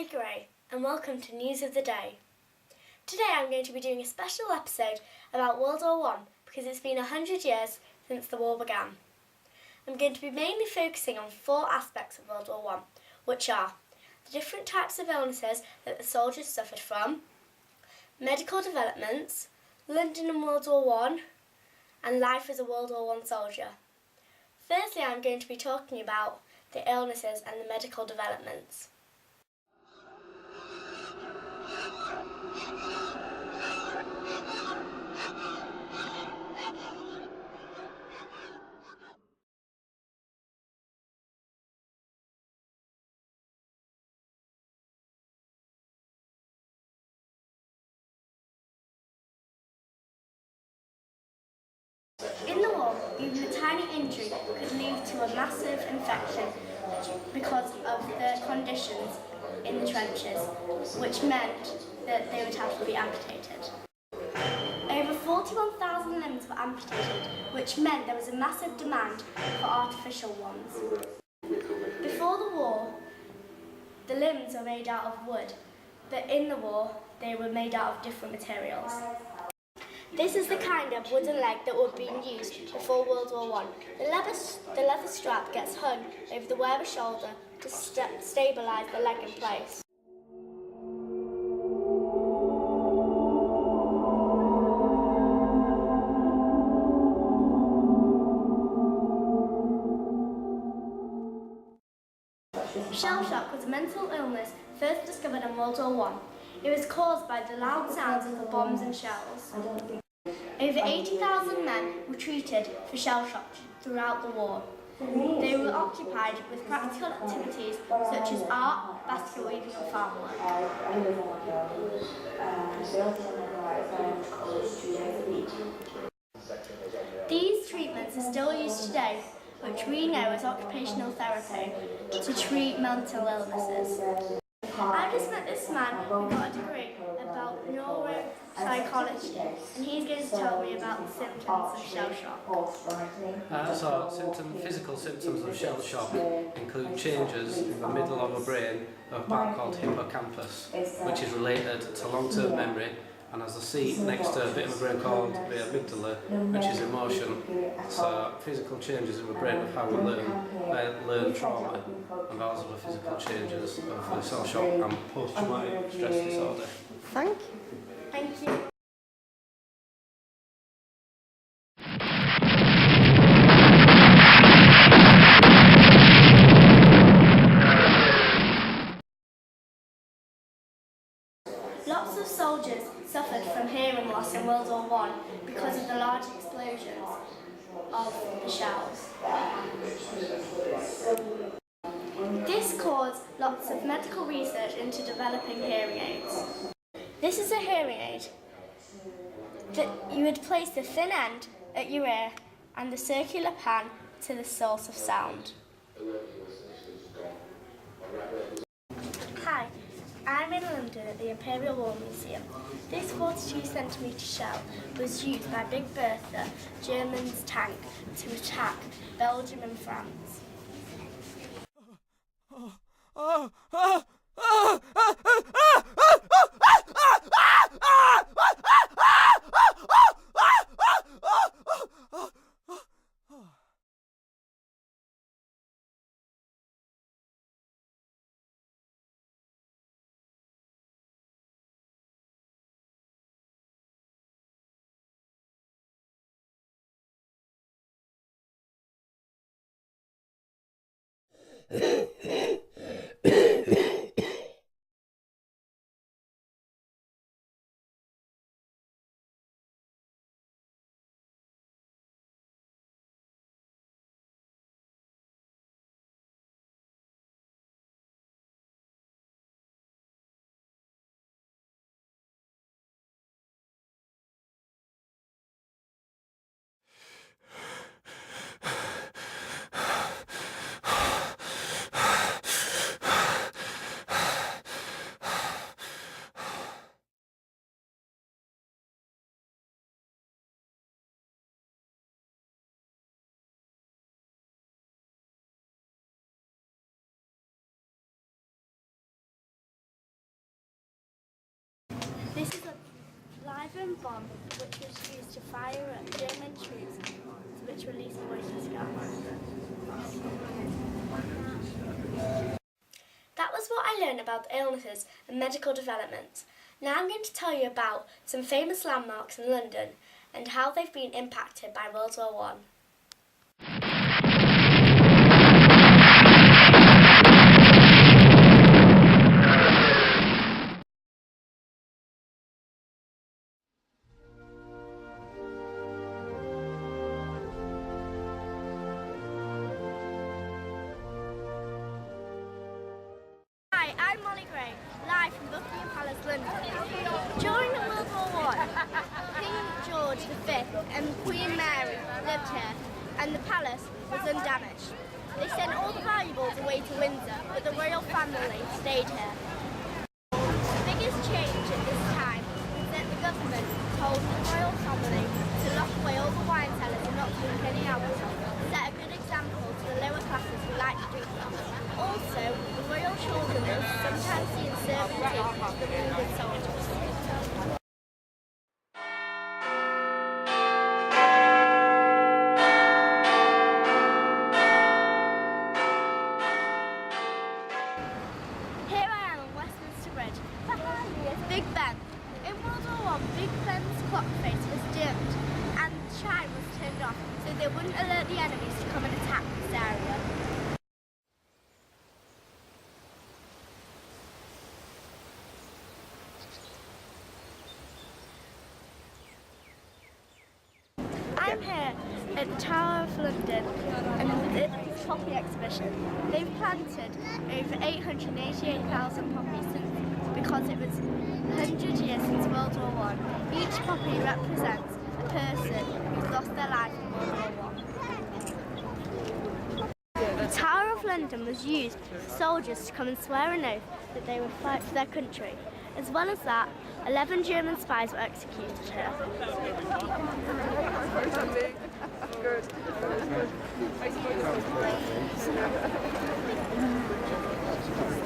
Molly Gray and welcome to News of the Day. Today I'm going to be doing a special episode about World War I because it's been 100 years since the war began. I'm going to be mainly focusing on 4 aspects of World War I, which are the different types of illnesses that the soldiers suffered from, medical developments, London in World War I, and life as a World War I soldier. Firstly, I'm going to be talking about the illnesses and the medical developments. In the war, even a tiny injury could lead to a massive infection because of the conditions in the trenches, which meant that they would have to be amputated. Over 41,000 limbs were amputated, which meant there was a massive demand for artificial ones. Before the war, the limbs were made out of wood, but in the war, they were made out of different materials. This is the kind of wooden leg that would be used before World War I. The leather strap gets hung over the wearer's shoulder to stabilise the leg in place. Shell shock was a mental illness first discovered in World War I. It was caused by the loud sounds of the bombs and shells. Over 80,000 men were treated for shell shock throughout the war. They were occupied with practical activities such as art, basket weaving and farm work. These treatments are still used today, which we know as occupational therapy, to treat mental illnesses. I just met this man who got a degree about neuropsychology, and he's going to tell me about the symptoms of shell shock. Physical symptoms of shell shock include changes in the middle of the brain of a part called hippocampus, which is related to long-term memory, and has a seat next to a bit of the brain called the amygdala, which is emotion. So physical changes in the brain of how we learn trauma, and also the physical changes of shell shock and post-traumatic stress disorder. Thank you. Thank you. Lots of soldiers suffered from hearing loss in World War I because of the large explosions of the shells. This caused lots of medical research into developing hearing aids. This is a hearing aid that you would place the thin end at your ear and the circular pan to the source of sound. Hi. I'm in London at the Imperial War Museum. This 42cm shell was used by Big Bertha, Germany's tank, to attack Belgium and France. hydrogen bomb, which was used to fire at German troops, which released poisonous gas. That was what I learned about illnesses and medical development. Now I'm going to tell you about some famous landmarks in London and how they've been impacted by World War One. Hi, I'm Molly Gray, live from Buckingham Palace, London. During the World War I, King George V and Queen Mary lived here, and the palace was undamaged. They sent all the valuables away to Windsor, but the royal family stayed here. The biggest change at this time was that the government told the royal family to lock away all the wine cellars and not to drink any alcohol, set a good example to the lower classes who like to drink them. Also, the royal children were sometimes seen serving tea to the wounded soldiers. Here I am on Westminster Bridge. Behind me is Big Ben. In World War I, Big Ben's clock face was dimmed and the chime was turned off so they wouldn't alert the enemies to come and attack this area. I'm here at the Tower of London and with this poppy exhibition. They've planted over 888,000 poppies because it was 100 years since World War I. Each poppy represents a person who's lost their life in World War I. The Tower of London was used for soldiers to come and swear an oath that they would fight for their country. As well as that, 11 German spies were executed here. Good.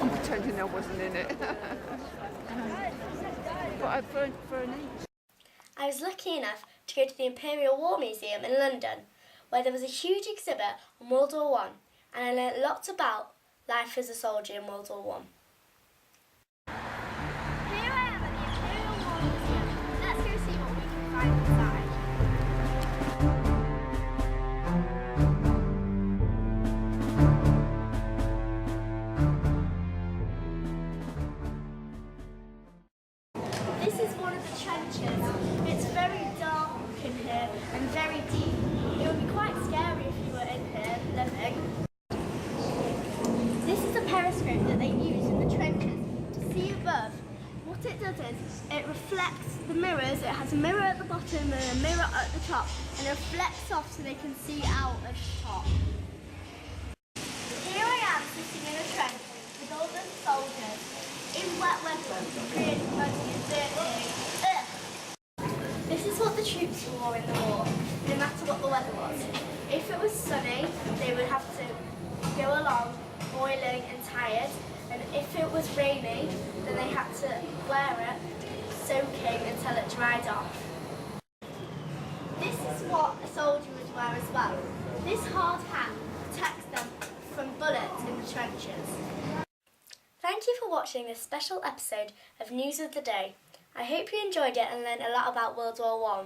I'm pretending I wasn't in it. But I phoned for an each. I was lucky enough to go to the Imperial War Museum in London, where there was a huge exhibit on World War I, and I learnt lots about life as a soldier in World War I. Here I am at the Imperial War Museum. Let's go see what we can find inside. This is one of the trenches. It's very dark in here and very deep. It would be quite scary if you were in here living. This is a periscope that they use in the trenches to see above. What it does is it reflects the mirrors. It has a mirror at the bottom and a mirror at the top, and it reflects off so they can see out at the top. Here I am sitting in a trench with all the soldiers in wet weather, really muddy and dirty. This is what the troops wore in the war, no matter what the weather was. If it was sunny, they would have to go along boiling and tired, and if it was rainy, then they had to wear it soaking until it dried off. This is what a soldier would wear as well. This hard hat protects them from bullets in the trenches. Thank you for watching this special episode of News of the Day. I hope you enjoyed it and learned a lot about World War I.